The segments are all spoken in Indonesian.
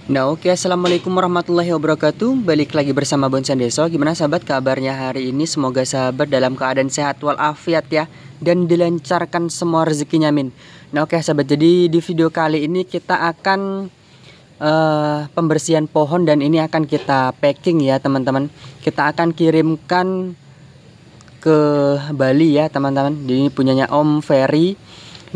Nah, oke, assalamualaikum warahmatullahi wabarakatuh. Balik lagi bersama Bonsan Deso. Gimana sahabat kabarnya hari ini? Semoga sahabat dalam keadaan sehat walafiat ya, dan dilancarkan semua rezekinya, amin. Nah, oke sahabat, jadi di video kali ini kita akan pembersihan pohon, dan ini akan kita packing ya teman-teman. Kita akan kirimkan ke Bali ya teman-teman. Jadi ini punyanya Om Ferry.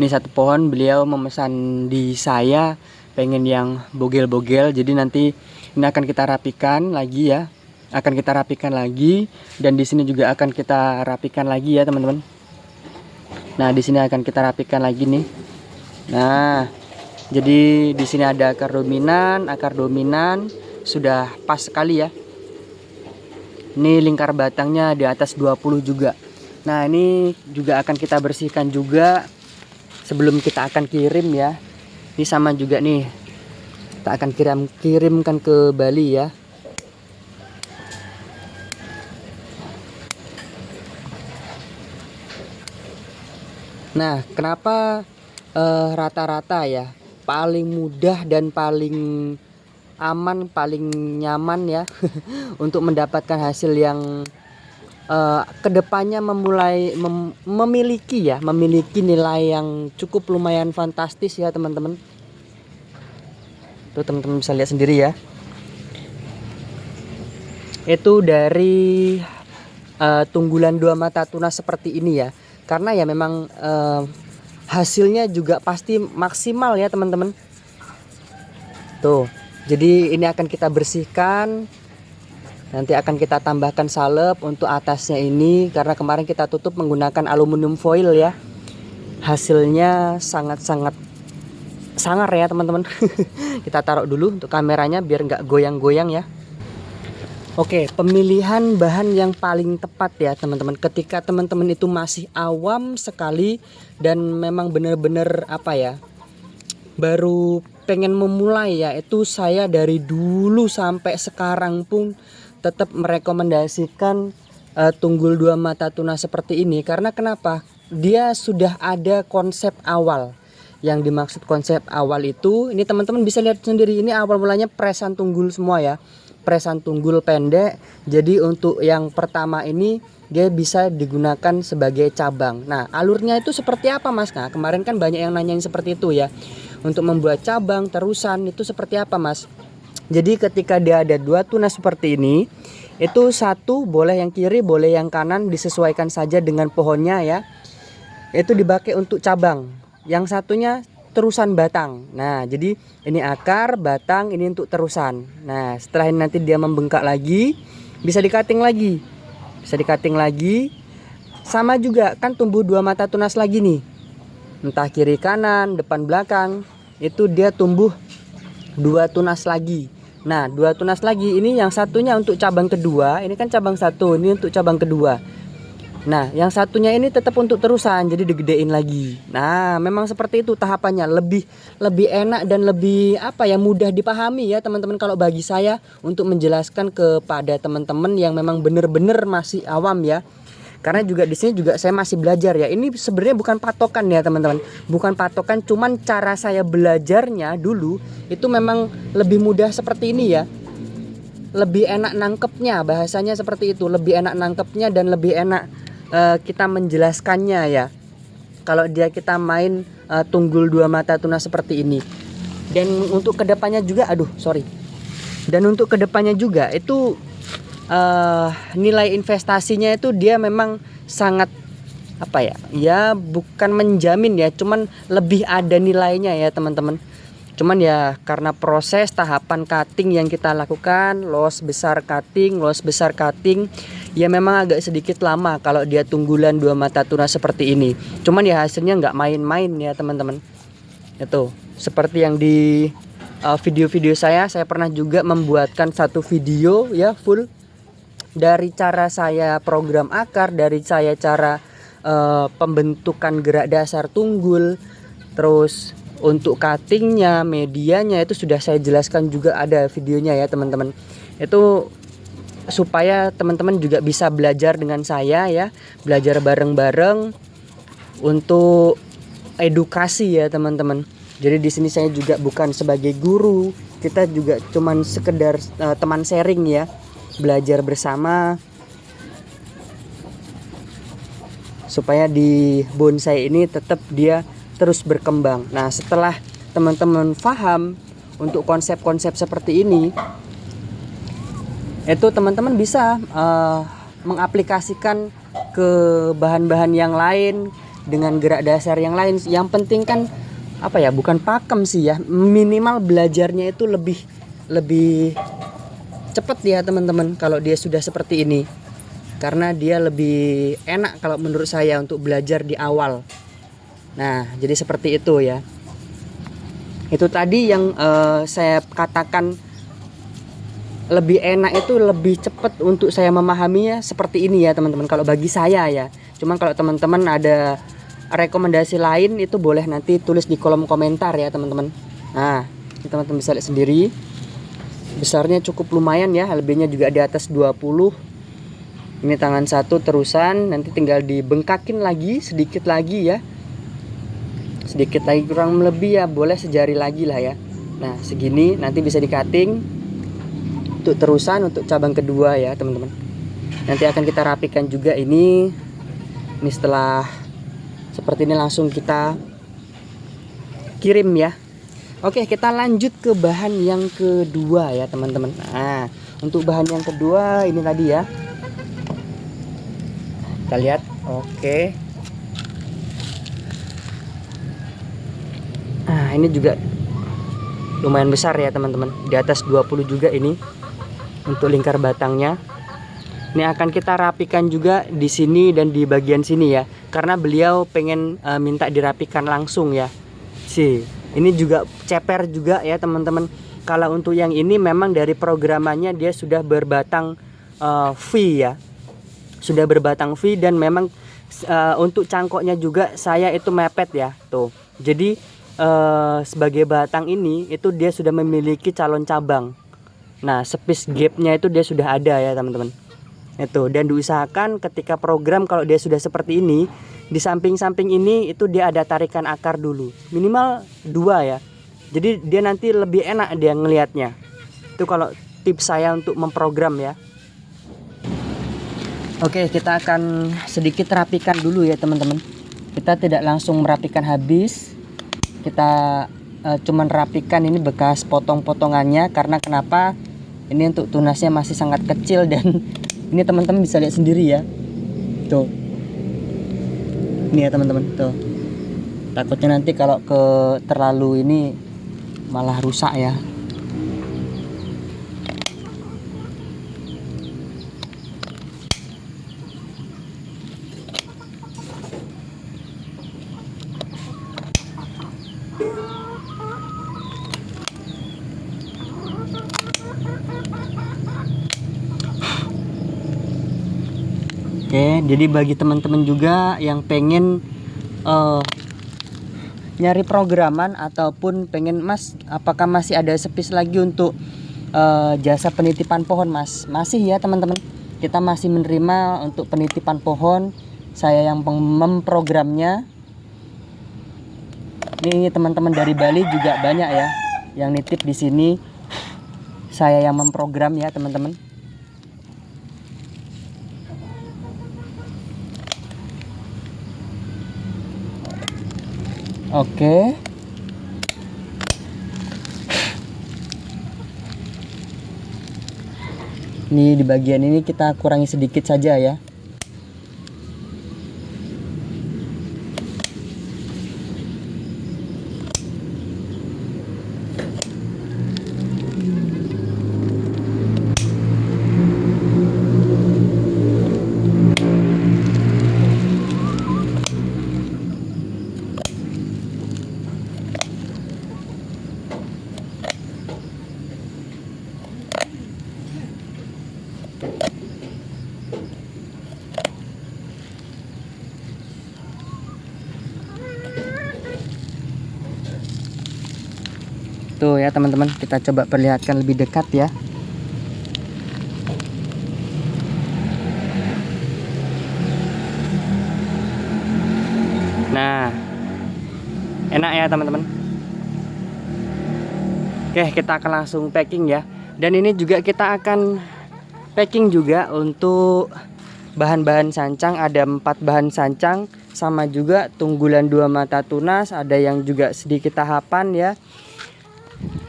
Ini satu pohon beliau memesan di saya, pengen yang bogel-bogel. Jadi nanti ini akan kita rapikan lagi ya. Akan kita rapikan lagi, dan di sini juga akan kita rapikan lagi ya teman-teman. Nah, di sini akan kita rapikan lagi nih. Nah, jadi di sini ada akar dominan sudah pas sekali ya. Ini lingkar batangnya di atas 20 juga. Nah, ini juga akan kita bersihkan juga sebelum kita akan kirim ya. Ini sama juga nih, kita akan kirimkan ke Bali ya. Nah, kenapa rata-rata ya paling mudah dan paling aman, paling nyaman ya untuk mendapatkan hasil yang kedepannya memiliki nilai yang cukup lumayan fantastis ya teman-teman. Tuh teman-teman bisa lihat sendiri ya. Itu dari tunggulan dua mata tunas seperti ini ya. Karena ya memang hasilnya juga pasti maksimal ya teman-teman. Tuh, jadi ini akan kita bersihkan. Nanti akan kita tambahkan salep untuk atasnya ini, karena kemarin kita tutup menggunakan aluminium foil ya. Hasilnya sangat-sangat sangar ya teman-teman. Kita taruh dulu untuk kameranya biar nggak goyang-goyang ya. Oke, pemilihan bahan yang paling tepat ya teman-teman. Ketika teman-teman itu masih awam sekali dan memang benar-benar apa ya, baru pengen memulai ya, itu saya dari dulu sampai sekarang pun tetap merekomendasikan tunggul dua mata tunas seperti ini. Karena kenapa? Dia sudah ada konsep awal. Yang dimaksud konsep awal itu, ini teman-teman bisa lihat sendiri, ini awal mulanya presan tunggul semua ya. Presan tunggul pendek. Jadi untuk yang pertama ini dia bisa digunakan sebagai cabang. Nah, alurnya itu seperti apa Mas? Nah, kemarin kan banyak yang nanyain seperti itu ya. Untuk membuat cabang terusan itu seperti apa Mas? Jadi ketika dia ada dua tunas seperti ini, itu satu boleh yang kiri, boleh yang kanan, disesuaikan saja dengan pohonnya ya. Itu dipakai untuk cabang. Yang satunya terusan batang. Nah, jadi ini akar, batang, ini untuk terusan. Nah, setelah ini nanti dia membengkak lagi, bisa di-cutting lagi. Bisa di-cutting lagi. Sama juga kan tumbuh dua mata tunas lagi nih. Entah kiri kanan, depan belakang, itu dia tumbuh dua tunas lagi. Nah, dua tunas lagi ini yang satunya untuk cabang kedua, ini kan cabang satu, ini untuk cabang kedua. Nah, yang satunya ini tetap untuk terusan, jadi digedein lagi. Nah, memang seperti itu tahapannya, lebih enak dan lebih apa ya, mudah dipahami ya teman-teman kalau bagi saya untuk menjelaskan kepada teman-teman yang memang benar-benar masih awam ya. Karena juga di sini juga saya masih belajar ya. Ini sebenarnya bukan patokan ya teman-teman, bukan patokan, cuman cara saya belajarnya dulu itu memang lebih mudah seperti ini ya. Lebih enak nangkepnya, bahasanya seperti itu, lebih enak nangkepnya dan lebih enak kita menjelaskannya ya. Kalau kita main tunggul dua mata tunas seperti ini. Dan untuk kedepannya juga, Dan untuk kedepannya juga itu nilai investasinya itu dia memang sangat apa ya? Ya bukan menjamin ya, cuman lebih ada nilainya ya teman-teman. Cuman ya karena proses tahapan cutting yang kita lakukan, los besar cutting, ya memang agak sedikit lama kalau dia tunggulan dua mata tunas seperti ini. Cuman ya hasilnya nggak main-main ya teman-teman. Itu seperti yang di video-video saya pernah juga membuatkan satu video ya full dari cara saya program akar, dari saya cara pembentukan gerak dasar tunggul, terus untuk cuttingnya, medianya itu sudah saya jelaskan juga, ada videonya ya teman-teman. Itu supaya teman-teman juga bisa belajar dengan saya ya, belajar bareng-bareng untuk edukasi ya teman-teman. Jadi di sini saya juga bukan sebagai guru, kita juga cuman sekedar teman sharing ya, belajar bersama supaya di bonsai ini tetap dia terus berkembang. Nah, setelah teman-teman paham untuk konsep-konsep seperti ini, itu teman-teman bisa mengaplikasikan ke bahan-bahan yang lain dengan gerak dasar yang lain. Yang penting kan apa ya, bukan pakem sih ya, minimal belajarnya itu lebih cepat ya teman-teman kalau dia sudah seperti ini, karena dia lebih enak kalau menurut saya untuk belajar di awal. Nah, jadi seperti itu ya. Itu tadi yang saya katakan lebih enak, itu lebih cepat untuk saya memahaminya seperti ini ya teman-teman, kalau bagi saya ya. Cuman kalau teman-teman ada rekomendasi lain itu boleh nanti tulis di kolom komentar ya teman-teman. Nah, ini teman-teman bisa lihat sendiri, besarnya cukup lumayan ya, lebihnya juga di atas 20. Ini tangan satu terusan, nanti tinggal dibengkakin lagi sedikit lagi ya, sedikit lagi, kurang lebih ya boleh sejari lagi lah ya. Nah, segini nanti bisa di cutting untuk terusan untuk cabang kedua ya teman-teman. Nanti akan kita rapikan juga ini setelah seperti ini langsung kita kirim ya. Oke, kita lanjut ke bahan yang kedua ya teman-teman. Nah, untuk bahan yang kedua ini tadi ya, kita lihat. Oke, nah ini juga lumayan besar ya teman-teman, di atas 20 juga ini untuk lingkar batangnya. Ini akan kita rapikan juga di sini dan di bagian sini ya, karena beliau pengen minta dirapikan langsung ya. Ini juga ceper juga ya teman-teman. Kalau untuk yang ini memang dari programannya dia sudah berbatang V ya, sudah berbatang V, dan memang untuk cangkoknya juga saya itu mepet ya tuh. Jadi sebagai batang ini itu dia sudah memiliki calon cabang. Nah, space gapnya itu dia sudah ada ya teman-teman. Itu, dan diusahakan ketika program kalau dia sudah seperti ini, di samping-samping ini itu dia ada tarikan akar dulu, minimal 2 ya. Jadi dia nanti lebih enak dia ngelihatnya. Itu kalau tips saya untuk memprogram ya. Oke, kita akan sedikit rapikan dulu ya teman-teman. Kita tidak langsung merapikan habis. Kita cuman rapikan ini bekas potong-potongannya, karena kenapa? Ini untuk tunasnya masih sangat kecil, dan ini teman-teman bisa lihat sendiri ya. Tuh. Ini ya teman-teman, tuh. Takutnya nanti kalau terlalu ini malah rusak ya. Oke, jadi bagi teman-teman juga yang pengen nyari programan ataupun pengen, Mas, apakah masih ada space lagi untuk jasa penitipan pohon, Mas? Masih ya teman-teman, kita masih menerima untuk penitipan pohon. Saya yang memprogramnya. Ini teman-teman dari Bali juga banyak ya yang nitip di sini. Saya yang memprogram ya teman-teman. Oke. Ini di bagian ini kita kurangi sedikit saja ya. Tuh ya teman-teman, kita coba perlihatkan lebih dekat ya. Nah, enak ya teman-teman. Oke, kita akan langsung packing ya. Dan ini juga kita akan packing juga untuk bahan-bahan sancang. Ada 4 bahan sancang, sama juga tunggulan 2 mata tunas, ada yang juga sedikit tahapan ya.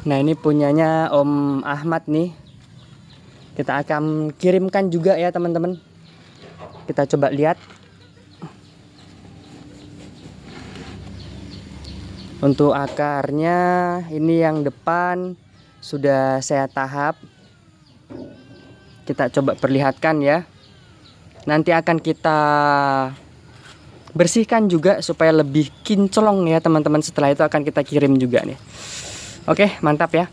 Nah, ini punyanya Om Ahmad nih. Kita akan kirimkan juga ya teman-teman. Kita coba lihat. Untuk akarnya ini yang depan sudah saya tahap. Kita coba perlihatkan ya. Nanti akan kita bersihkan juga supaya lebih kinclong ya teman-teman. Setelah itu akan kita kirim juga nih. Oke, mantap ya.